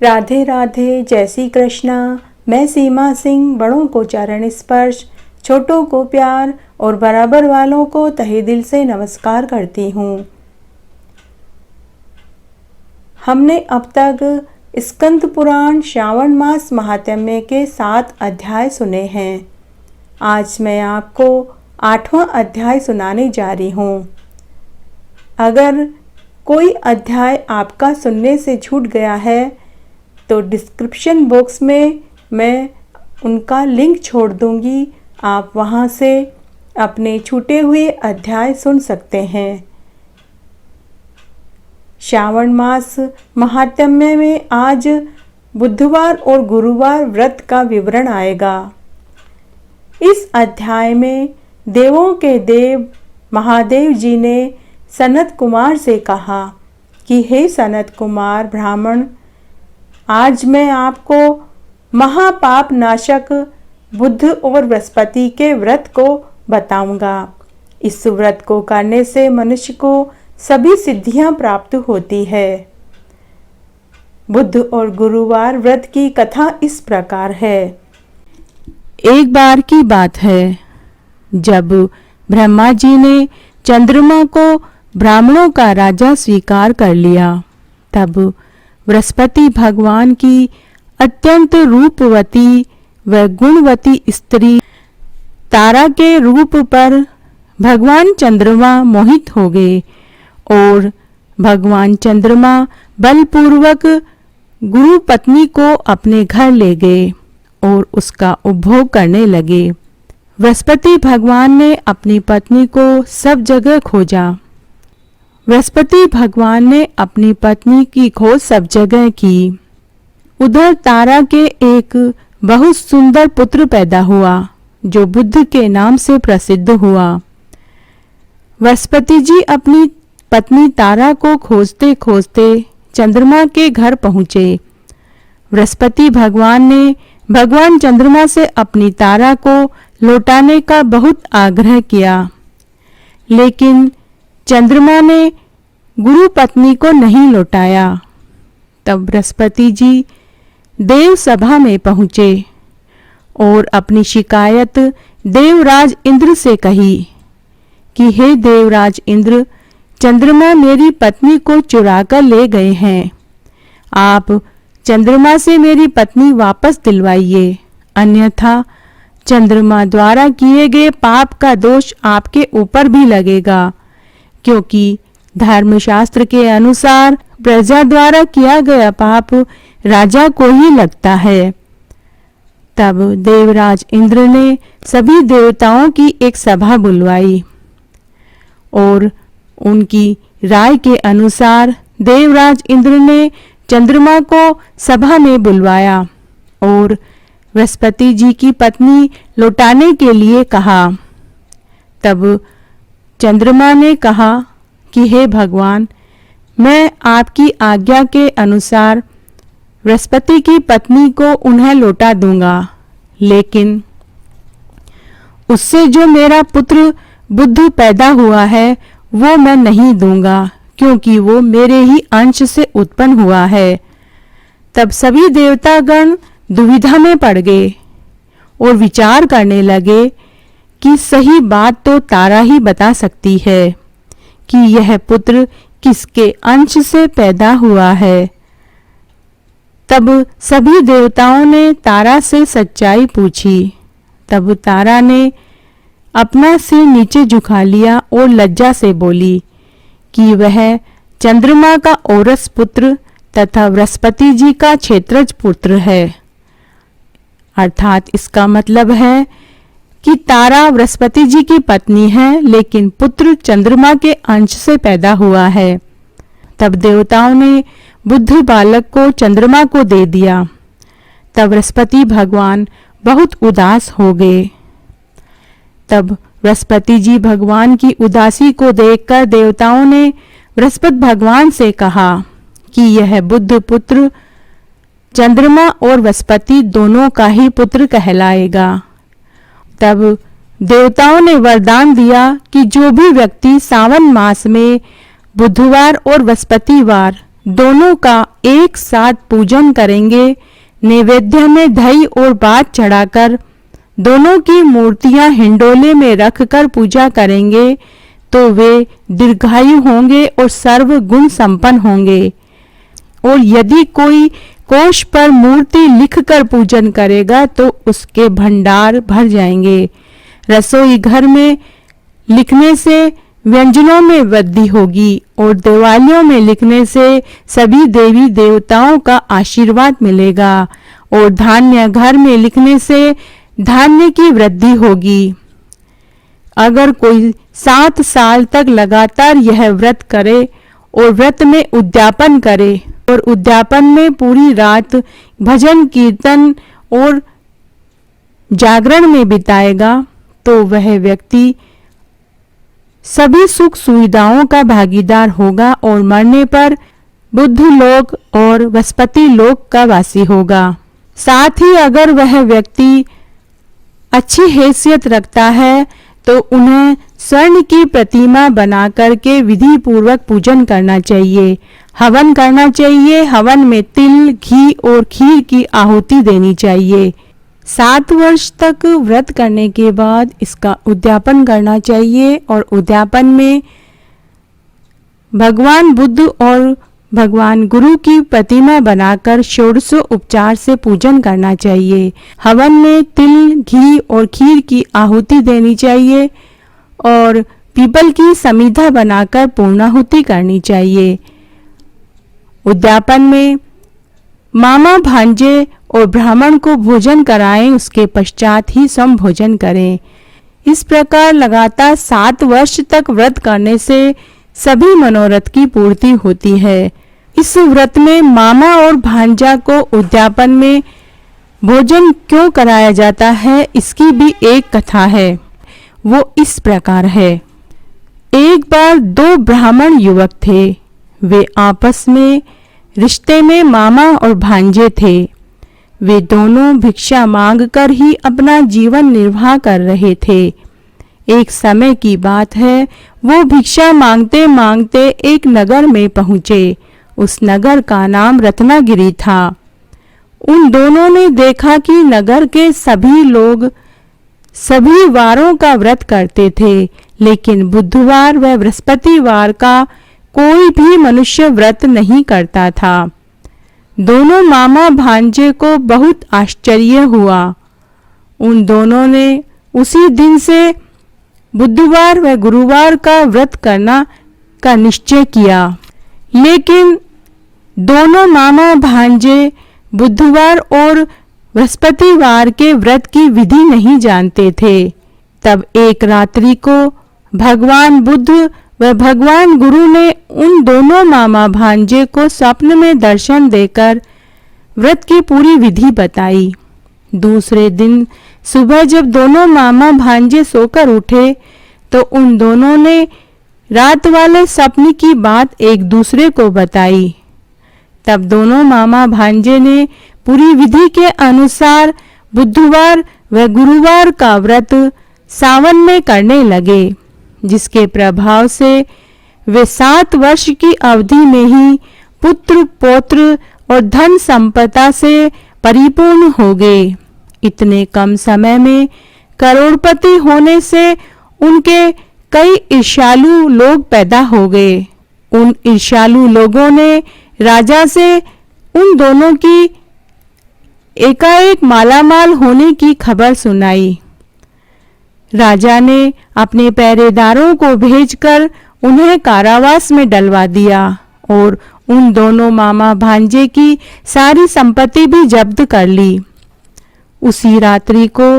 राधे राधे, जय श्री कृष्णा। मैं सीमा सिंह बड़ों को चरण स्पर्श, छोटों को प्यार और बराबर वालों को तहे दिल से नमस्कार करती हूँ। हमने अब तक स्कंद पुराण श्रावण मास महात्म्य के 7 अध्याय सुने हैं। आज मैं आपको 8वां अध्याय सुनाने जा रही हूँ। अगर कोई अध्याय आपका सुनने से छूट गया है तो डिस्क्रिप्शन बॉक्स में मैं उनका लिंक छोड़ दूंगी। आप वहां से अपने छूटे हुए अध्याय सुन सकते हैं। श्रावण मास महात्म्य में आज बुधवार और गुरुवार व्रत का विवरण आएगा। इस अध्याय में देवों के देव महादेव जी ने सनत कुमार से कहा कि हे सनत कुमार ब्राह्मण, आज मैं आपको महापाप नाशक बुध और बृहस्पति के व्रत को बताऊंगा। इस व्रत को करने से मनुष्य को सभी सिद्धियां प्राप्त होती है। बुध और गुरुवार व्रत की कथा इस प्रकार है। एक बार की बात है, जब ब्रह्मा जी ने चंद्रमा को ब्राह्मणों का राजा स्वीकार कर लिया, तब बृहस्पति भगवान की अत्यंत रूपवती व गुणवती स्त्री तारा के रूप पर भगवान चंद्रमा मोहित हो गए और भगवान चंद्रमा बलपूर्वक गुरु पत्नी को अपने घर ले गए और उसका उपभोग करने लगे। बृहस्पति भगवान ने अपनी पत्नी को सब जगह खोजा। बृहस्पति भगवान ने अपनी पत्नी की खोज सब जगह की। उधर तारा के एक बहुत सुंदर पुत्र पैदा हुआ जो बुध के नाम से प्रसिद्ध हुआ। बृहस्पति जी अपनी पत्नी तारा को खोजते खोजते चंद्रमा के घर पहुँचे। बृहस्पति भगवान ने भगवान चंद्रमा से अपनी तारा को लौटाने का बहुत आग्रह किया, लेकिन चंद्रमा ने गुरु पत्नी को नहीं लौटाया। तब बृहस्पति जी देव सभा में पहुँचे और अपनी शिकायत देवराज इंद्र से कही कि हे देवराज इंद्र, चंद्रमा मेरी पत्नी को चुराकर ले गए हैं। आप चंद्रमा से मेरी पत्नी वापस दिलवाइए, अन्यथा चंद्रमा द्वारा किए गए पाप का दोष आपके ऊपर भी लगेगा, क्योंकि धर्मशास्त्र के अनुसार प्रजा द्वारा किया गया पाप राजा को ही लगता है। तब देवराज इंद्र ने सभी देवताओं की एक सभा बुलवाई और उनकी राय के अनुसार देवराज इंद्र ने चंद्रमा को सभा में बुलवाया और बृहस्पति जी की पत्नी लौटाने के लिए कहा। तब चंद्रमा ने कहा कि हे भगवान, मैं आपकी आज्ञा के अनुसार बृहस्पति की पत्नी को उन्हें लौटा दूंगा, लेकिन उससे जो मेरा पुत्र बुध पैदा हुआ है वो मैं नहीं दूंगा, क्योंकि वो मेरे ही अंश से उत्पन्न हुआ है। तब सभी देवतागण दुविधा में पड़ गए और विचार करने लगे कि सही बात तो तारा ही बता सकती है कि यह पुत्र किसके अंश से पैदा हुआ है। तब सभी देवताओं ने तारा से सच्चाई पूछी। तब तारा ने अपना सिर नीचे झुका लिया और लज्जा से बोली कि वह चंद्रमा का औरस पुत्र तथा बृहस्पति जी का क्षेत्रज पुत्र है। अर्थात इसका मतलब है कि तारा बृहस्पति जी की पत्नी है, लेकिन पुत्र चंद्रमा के अंश से पैदा हुआ है। तब देवताओं ने बुद्ध बालक को चंद्रमा को दे दिया। तब बृहस्पति भगवान बहुत उदास हो गए। तब बृहस्पति जी भगवान की उदासी को देखकर देवताओं ने बृहस्पति भगवान से कहा कि यह बुद्ध पुत्र चंद्रमा और बृहस्पति दोनों का ही पुत्र कहलाएगा। तब देवताओं ने वरदान दिया कि जो भी व्यक्ति सावन मास में बुधवार और बृहस्पतिवार दोनों का एक साथ पूजन करेंगे। नैवेद्य में दही और भात चढ़ाकर दोनों की मूर्तियां हिंडोले में रखकर पूजा करेंगे तो वे दीर्घायु होंगे और सर्व गुण संपन्न होंगे। और यदि कोई कोष पर मूर्ति लिखकर पूजन करेगा तो उसके भंडार भर जाएंगे। रसोई घर में लिखने से व्यंजनों में वृद्धि होगी और दिवालियों में लिखने से सभी देवी देवताओं का आशीर्वाद मिलेगा। और धान्य घर में लिखने से धान्य की वृद्धि होगी। अगर कोई 7 साल तक लगातार यह व्रत करे और व्रत में उद्यापन करे और उद्यापन में पूरी रात भजन कीर्तन और जागरण में बिताएगा तो वह व्यक्ति सभी सुख सुविधाओं का भागीदार होगा और मरने पर बुद्ध लोक और वसुपति लोक का वासी होगा। साथ ही अगर वह व्यक्ति अच्छी हैसियत रखता है तो उन्हें स्वर्ण की प्रतिमा बना करके विधि पूर्वक पूजन करना चाहिए, हवन करना चाहिए। हवन में तिल, घी और खीर की आहुति देनी चाहिए। 7 वर्ष तक व्रत करने के बाद इसका उद्यापन करना चाहिए और उद्यापन में भगवान बुद्ध और भगवान गुरु की प्रतिमा बनाकर षोडशों उपचार से पूजन करना चाहिए। हवन में तिल, घी और खीर की आहुति देनी चाहिए और पीपल की समिधा बनाकर पूर्णाहुति करनी चाहिए। उद्यापन में मामा भांजे और ब्राह्मण को भोजन कराएं, उसके पश्चात ही स्वयं भोजन करें। इस प्रकार लगातार 7 वर्ष तक व्रत करने से सभी मनोरथ की पूर्ति होती है। इस व्रत में मामा और भांजा को उद्यापन में भोजन क्यों कराया जाता है, इसकी भी एक कथा है। वो इस प्रकार है। एक बार 2 ब्राह्मण युवक थे। वे आपस में रिश्ते में मामा और भांजे थे। वे दोनों भिक्षा मांगकर ही अपना जीवन निर्वाह कर रहे थे। एक समय की बात है, वो भिक्षा मांगते मांगते एक नगर में पहुंचे। उस नगर का नाम रत्नागिरी था। उन दोनों ने देखा कि नगर के सभी लोग सभी वारों का व्रत करते थे, लेकिन बुधवार व बृहस्पतिवार का कोई भी मनुष्य व्रत नहीं करता था। दोनों मामा भांजे को बहुत आश्चर्य हुआ। उन दोनों ने उसी दिन से बुधवार व गुरुवार का व्रत करना का निश्चय किया, लेकिन दोनों मामा भांजे बुधवार और बृहस्पतिवार के व्रत की विधि नहीं जानते थे। तब एक रात्रि को भगवान बुद्ध व भगवान गुरु ने उन दोनों मामा भांजे को स्वप्न में दर्शन देकर व्रत की पूरी विधि बताई। दूसरे दिन सुबह जब दोनों मामा भांजे सोकर उठे तो उन दोनों ने रात वाले सपने की बात एक दूसरे को बताई। तब दोनों मामा भांजे ने पूरी विधि के अनुसार बुधवार व गुरुवार का व्रत सावन में करने लगे, जिसके प्रभाव से वे 7 वर्ष की अवधि में ही पुत्र पौत्र और धन संपदा से परिपूर्ण हो गए। इतने कम समय में करोड़पति होने से उनके कई ईर्ष्यालु लोग पैदा हो गए। उन ईर्ष्यालु लोगों ने राजा से उन दोनों की एकाएक मालामाल होने की खबर सुनाई। राजा ने अपने पहरेदारों को भेजकर उन्हें कारावास में डलवा दिया और उन दोनों मामा भांजे की सारी संपत्ति भी जब्त कर ली। उसी रात्रि को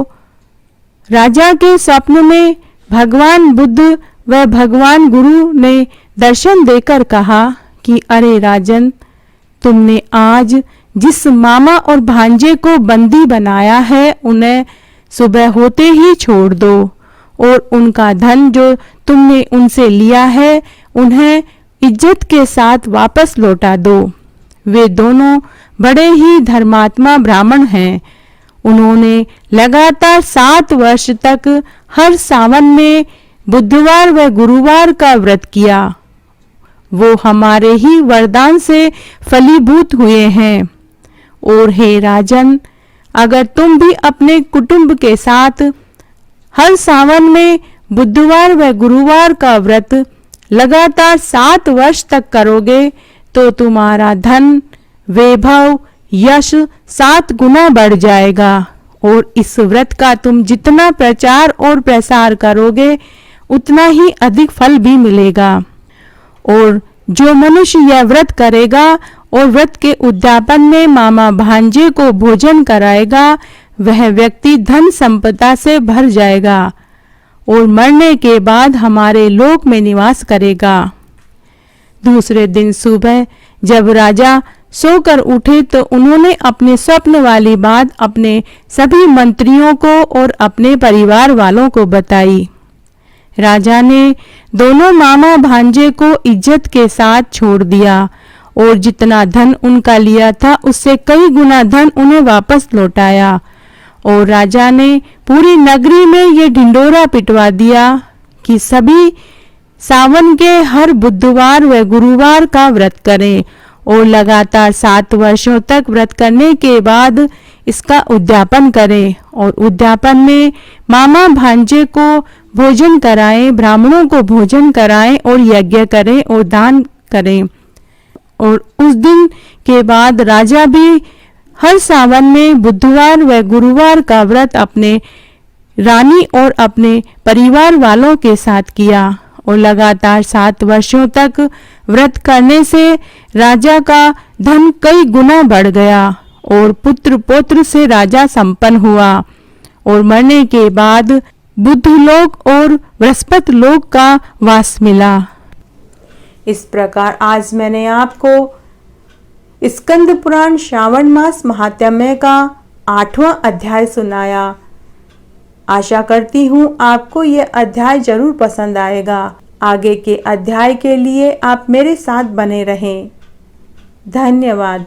राजा के स्वप्न में भगवान बुद्ध व भगवान गुरु ने दर्शन देकर कहा कि अरे राजन, तुमने आज जिस मामा और भांजे को बंदी बनाया है उन्हें सुबह होते ही छोड़ दो और उनका धन जो तुमने उनसे लिया है उन्हें इज्जत के साथ वापस लौटा दो। वे दोनों बड़े ही धर्मात्मा ब्राह्मण हैं। उन्होंने लगातार 7 वर्ष तक हर सावन में बुधवार व गुरुवार का व्रत किया। वो हमारे ही वरदान से फलीभूत हुए हैं। और हे राजन, अगर तुम भी अपने कुटुंब के साथ हर सावन में बुधवार व गुरुवार का व्रत लगातार 7 वर्ष तक करोगे तो तुम्हारा धन, वैभव, यश 7 गुना बढ़ जाएगा। और इस व्रत का तुम जितना प्रचार और प्रसार करोगे उतना ही अधिक फल भी मिलेगा। और जो मनुष्य यह व्रत करेगा और व्रत के उद्यापन में मामा भांजे को भोजन कराएगा, वह व्यक्ति धन संपदा से भर जाएगा और मरने के बाद हमारे लोक में निवास करेगा। दूसरे दिन सुबह जब राजा सोकर उठे तो उन्होंने अपने स्वप्न वाली बात अपने सभी मंत्रियों को और अपने परिवार वालों को बताई। राजा ने दोनों मामा भांजे को इज्जत के साथ छोड़ दिया और जितना धन उनका लिया था उससे कई गुना धन उन्हें वापस लौटाया। और राजा ने पूरी नगरी में ये ढिंडोरा पिटवा दिया कि सभी सावन के हर बुधवार व गुरुवार का व्रत करें और लगातार 7 वर्षों तक व्रत करने के बाद इसका उद्यापन करें। और उद्यापन में मामा भांजे को भोजन कराएं, ब्राह्मणों को भोजन कराएं और यज्ञ करें और दान करें। और उस दिन के बाद राजा भी हर सावन में बुधवार व गुरुवार का व्रत अपने रानी और अपने परिवार वालों के साथ किया। और लगातार 7 वर्षों तक व्रत करने से राजा का धन कई गुना बढ़ गया और पुत्र पौत्र से राजा संपन्न हुआ। और मरने के बाद बुद्ध लोक और बृहस्पति लोक का वास मिला। इस प्रकार आज मैंने आपको स्कंद पुराण श्रावण मास महात्म्य का 8वां अध्याय सुनाया। आशा करती हूँ आपको यह अध्याय जरूर पसंद आएगा। आगे के अध्याय के लिए आप मेरे साथ बने रहें। धन्यवाद।